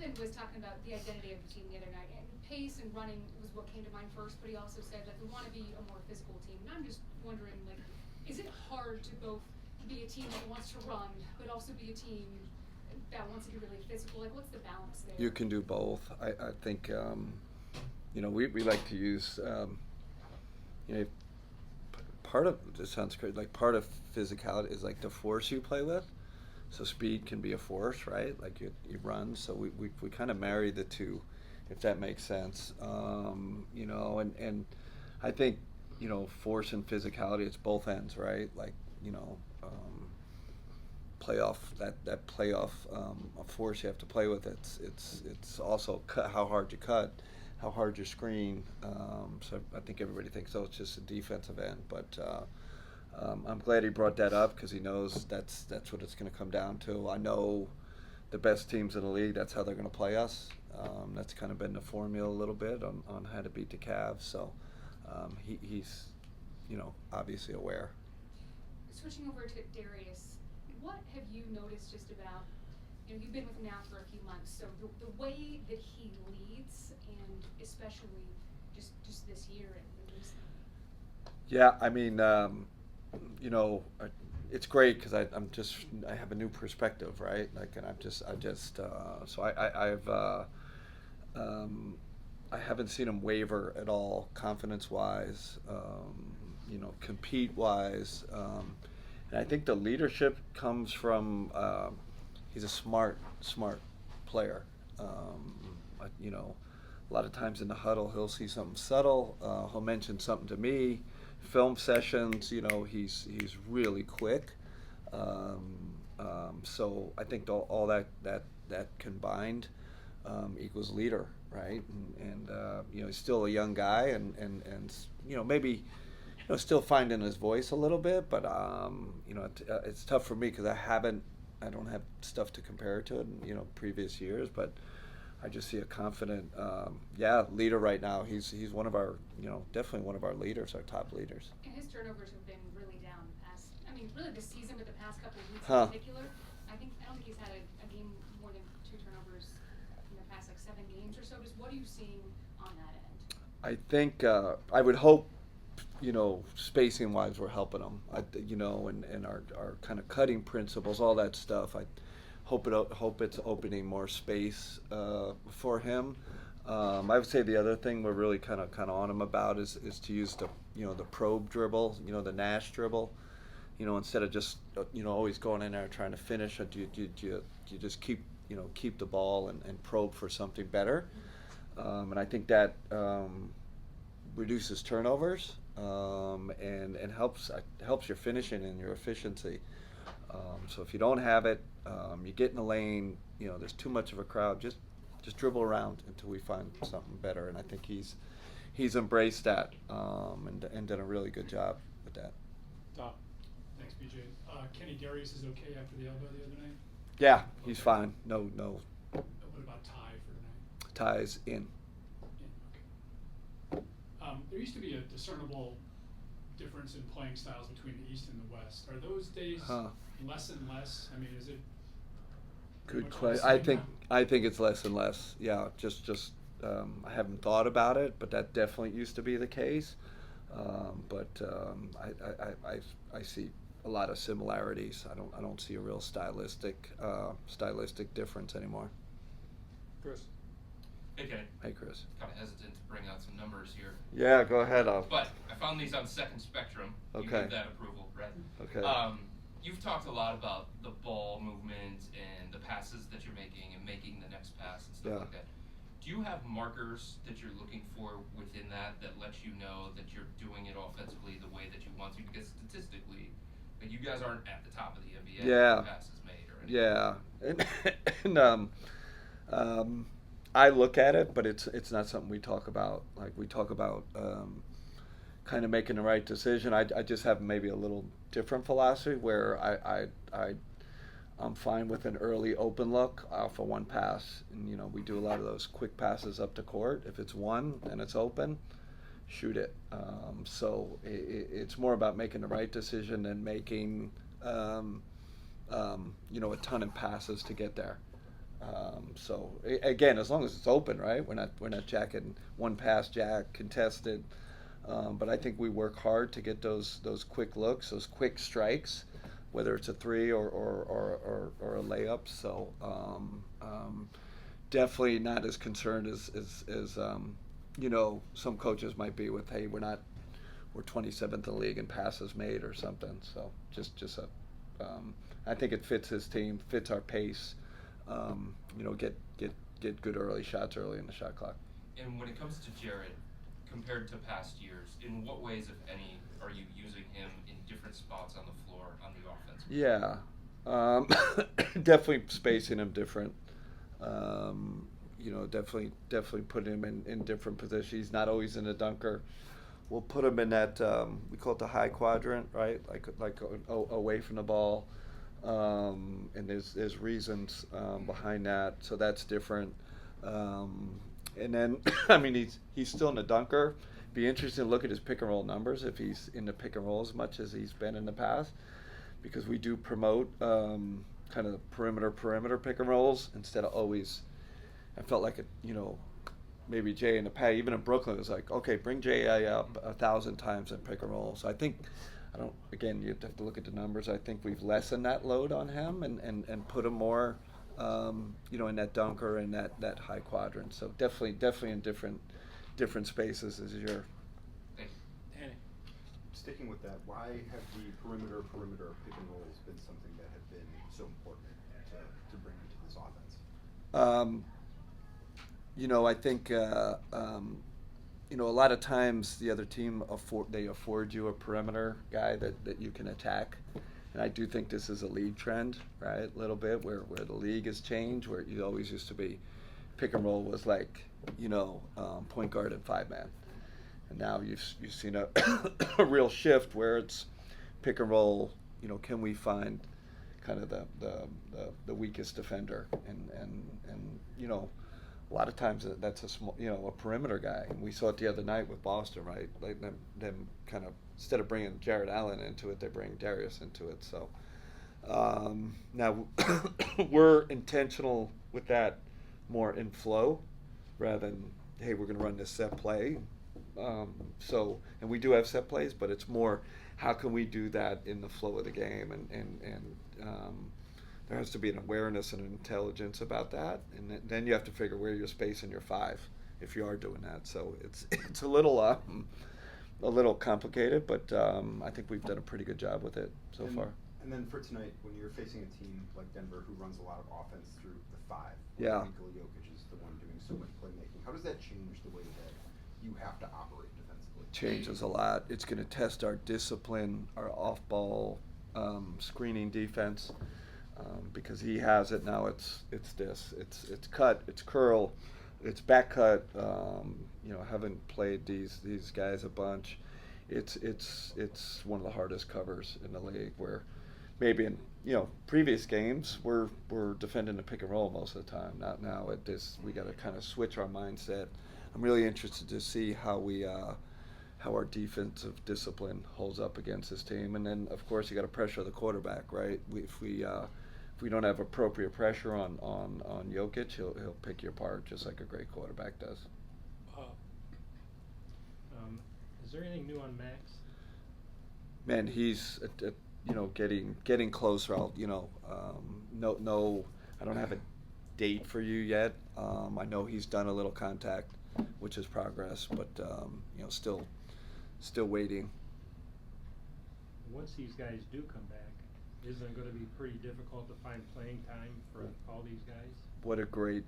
Kevin was talking about the identity of the team the other night, and pace and running was what came to mind first, but he also said that we want to be a more physical team. And I'm just wondering, like, is it hard to both be a team that wants to run, but also be a team that wants to be really physical? Like, what's the balance there? You can do both. I think, we like to use, part of, this sounds crazy, like part of physicality is like the force you play with. So speed can be a force, right? Like you run. So we kind of marry the two, if that makes sense. And I think, force and physicality, it's both ends, right? Like, playoff, that playoff force you have to play with. It's also how hard you cut, how hard you screen. So I think everybody thinks, it's just a defensive end, but I'm glad he brought that up because he knows that's what it's going to come down to. I know the best teams in the league, that's how they're going to play us. That's kind of been the formula a little bit on how to beat the Cavs. So he's obviously aware. Switching over to Darius, what have you noticed just about, you've been with him now for a few months, so the way that he leads, and especially just this year and recently? Yeah, I mean, it's great because I have a new perspective, right? Like, and I haven't seen him waver at all, confidence-wise, compete-wise, and I think the leadership comes from he's a smart player. A lot of times in the huddle, he'll see something subtle. He'll mention something to me. Film sessions, he's really quick. So I think all that combined equals leader, right? And he's still a young guy, and maybe still finding his voice a little bit, but it's tough for me because I don't have stuff to compare to in previous years, but I just see a confident leader right now. He's one of our definitely one of our leaders, our top leaders. And his turnovers have been really down really this season, but the past couple of weeks in particular. I don't think he's had a game more than 2 turnovers in the past 7 games or so. Just what are you seeing on that end? I think I would hope spacing wise we're helping him. And our kind of cutting principles, all that stuff. I hope it's opening more space for him. I would say the other thing we're really kind of on him about is to use the the probe dribble, the Nash dribble. Instead of just always going in there trying to finish it, you just keep the ball and probe for something better. And I think that reduces turnovers and helps your finishing and your efficiency. So if you don't have it, you get in the lane. There's too much of a crowd. Just dribble around until we find something better. And I think he's embraced that and done a really good job with that. Thanks, BJ. Kenny, Darius is okay after the elbow the other night? Yeah, he's fine. No. What about Ty for tonight? Ty's in. Okay. There used to be a discernible difference in playing styles between the East and the West. Are those days less and less? I mean, is it? Good question. I think it's less and less. Yeah, just I haven't thought about it, but that definitely used to be the case. But I see a lot of similarities. I don't see a real stylistic difference anymore. Chris. Hey, Kenny. Hey, Chris. Kind of hesitant to bring out some numbers here. Yeah, go ahead. But I found these on Second Spectrum. Okay. You gave that approval, right? Okay. You've talked a lot about the ball movement and the passes that you're making and making the next pass and stuff like that. Do you have markers that you're looking for within that lets you know that you're doing it offensively the way that you want to? Because statistically, like, you guys aren't at the top of the NBA Yeah. passes made or anything. Yeah. And I look at it, but it's not something we talk about. Like, we talk about kind of making the right decision. I just have maybe a little different philosophy where I'm fine with an early open look for one pass. And, we do a lot of those quick passes up to court. If it's one and it's open, shoot it. So it's more about making the right decision than making, a ton of passes to get there. Again, as long as it's open, right? We're not jacking one pass jack contested. But I think we work hard to get those quick looks, those quick strikes, whether it's a three or a layup. So definitely not as concerned as some coaches might be with, hey, we're 27th in the league in passes made or something. So I think it fits his team, fits our pace. Get good early shots early in the shot clock. And when it comes to Jared, compared to past years, in what ways, if any, are you using him in different spots on the floor on the offense? Yeah, definitely spacing him different. Definitely putting him in different positions. He's not always in a dunker. We'll put him in that we call it the high quadrant, right? Like away from the ball. And there's reasons behind that, so that's different. And then, he's still in the dunker. Be interesting to look at his pick and roll numbers if he's in the pick and roll as much as he's been in the past, because we do promote kind of the perimeter pick and rolls instead of always. I felt like maybe Jay in the past, even in Brooklyn, it was like, okay, bring Jay up 1,000 times in pick and roll. So I think. Again, you have to look at the numbers. I think we've lessened that load on him and put him more, in that dunker and that high quadrant. So definitely in different spaces as your. Danny. Sticking with that, why have the perimeter pick and rolls been something that have been so important to bring into this offense? I think. A lot of times the other team afford you a perimeter guy that you can attack, and I do think this is a league trend, right? A little bit where the league has changed, where you always used to be pick and roll was like point guard and 5-man, and now you've seen a a real shift where it's pick and roll. Can we find kind of the weakest defender and a lot of times that's a small, a perimeter guy. And we saw it the other night with Boston, right? Like them kind of, instead of bringing Jared Allen into it, they bring Darius into it. So now we're intentional with that more in flow rather than, hey, we're going to run this set play. And we do have set plays, but it's more, how can we do that in the flow of the game? And there has to be an awareness and an intelligence about that, and then you have to figure where your space and your 5 if you are doing that. So it's a little complicated, but I think we've done a pretty good job with it so far. And then for tonight, when you're facing a team like Denver who runs a lot of offense through the 5, yeah, Nikola Jokic is the one doing so much playmaking. How does that change the way that you have to operate defensively? Changes a lot. It's going to test our discipline, our off-ball screening defense. Because he has it now, it's cut, it's curl, it's back cut. Haven't played these guys a bunch. It's one of the hardest covers in the league. Where maybe in previous games we're defending the pick and roll most of the time. Not now. We got to kind of switch our mindset. I'm really interested to see how our defensive discipline holds up against this team, and then of course you got to pressure the quarterback, right? If we don't have appropriate pressure on Jokic, he'll pick you apart just like a great quarterback does. Is there anything new on Max? Man, he's getting closer. No, I don't have a date for you yet. I know he's done a little contact, which is progress, but still waiting. Once these guys do come back, isn't it going to be pretty difficult to find playing time for all these guys? What a great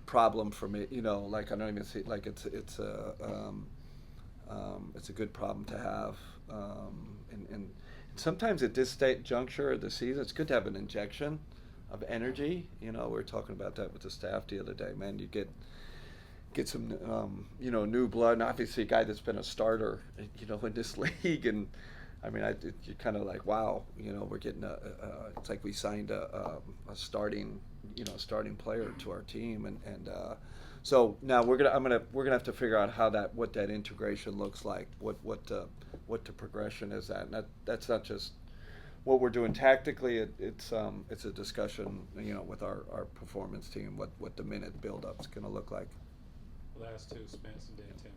problem for me. Like I don't even see, like it's a good problem to have. And sometimes at this juncture of the season, it's good to have an injection of energy. We were talking about that with the staff the other day. Man, you get some new blood, and obviously a guy that's been a starter in this league. And you're kind of like, wow, we're getting it's like we signed a starting player to our team, and so now we're gonna have to figure out what that integration looks like, what the progression is at, and that's not just what we're doing tactically, it's a discussion, with our performance team, what the minute build-up's going to look like. Last two, Spence and Dan Tim.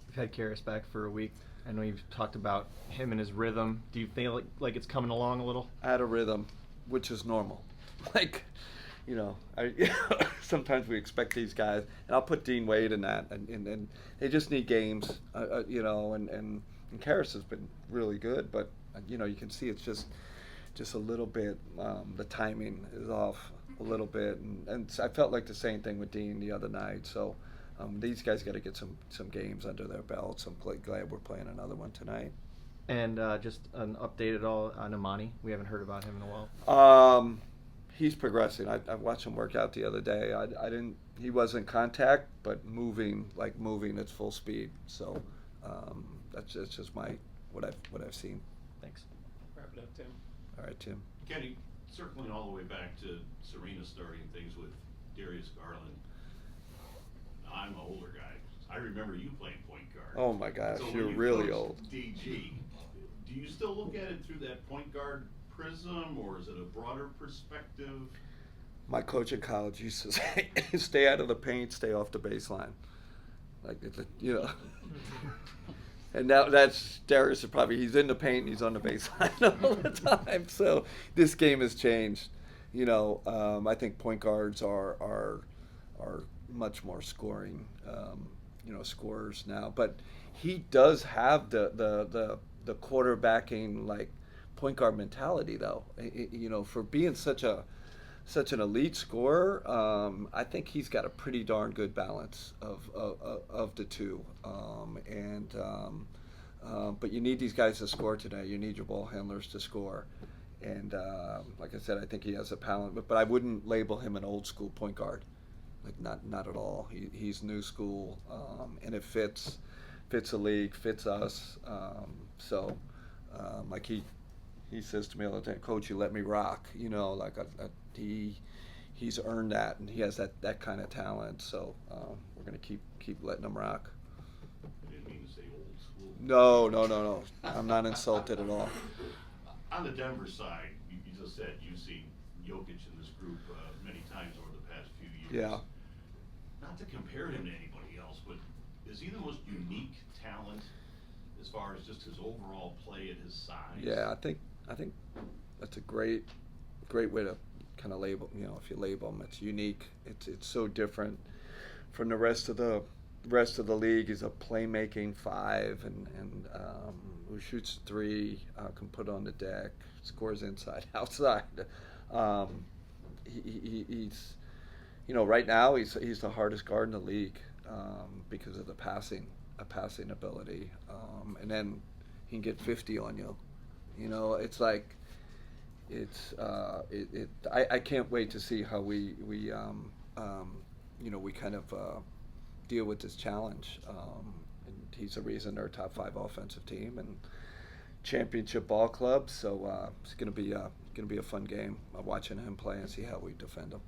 We've had Karras back for a week. I know you've talked about him and his rhythm. Do you feel like it's coming along a little? Out of rhythm, which is normal. Sometimes we expect these guys, and I'll put Dean Wade in that, and they just need games, and Karras has been really good, but you can see it's just a little bit, the timing is off a little bit, and I felt like the same thing with Dean the other night. So these guys got to get some games under their belts. I'm glad we're playing another one tonight. And just an update at all on Imani? We haven't heard about him in a while. He's progressing. I watched him work out the other day. He wasn't contact, but moving at full speed. So that's just what I've seen. Thanks. Wrap it up, Tim. All right, Tim. Kenny, circling all the way back to Serena starting things with Darius Garland. I'm an older guy. I remember you playing point guard. Oh my gosh, So when you're you really coached old. DG, do you still look at it through that point guard prism, or is it a broader perspective? My coach in college used to say, "Stay out of the paint, stay off the baseline." And now that's Darius. He's in the paint, and he's on the baseline all the time. So this game has changed. I think point guards are much more scoring, scorers now. But he does have the quarterbacking point guard mentality, though. For being such an elite scorer, I think he's got a pretty darn good balance of the two. But you need these guys to score today. You need your ball handlers to score. And like I said, I think he has a talent. But I wouldn't label him an old school point guard. Not at all. He's new school, and it fits the league, fits us. He says to me all the time, "Coach, you let me rock." He's earned that, and he has that kind of talent. So we're gonna keep letting him rock. I didn't mean to say old school. No. I'm not insulted at all. On the Denver side, you just said you've seen Jokic in this group many times over the past few years. Yeah. Not to compare him to anybody else, but is he the most unique talent as far as just his overall play at his size? Yeah, I think that's a great way to kind of label. If you label him, it's unique. It's so different from the rest of the league. He's a playmaking five, and who shoots three, can put on the deck, scores inside, outside. He's right now he's the hardest guard in the league because of the passing ability, and then he can get 50 on you. It's like I can't wait to see how we kind of deal with this challenge. And he's the reason they're a top 5 offensive team and championship ball club. So it's gonna be a fun game watching him play and see how we defend him.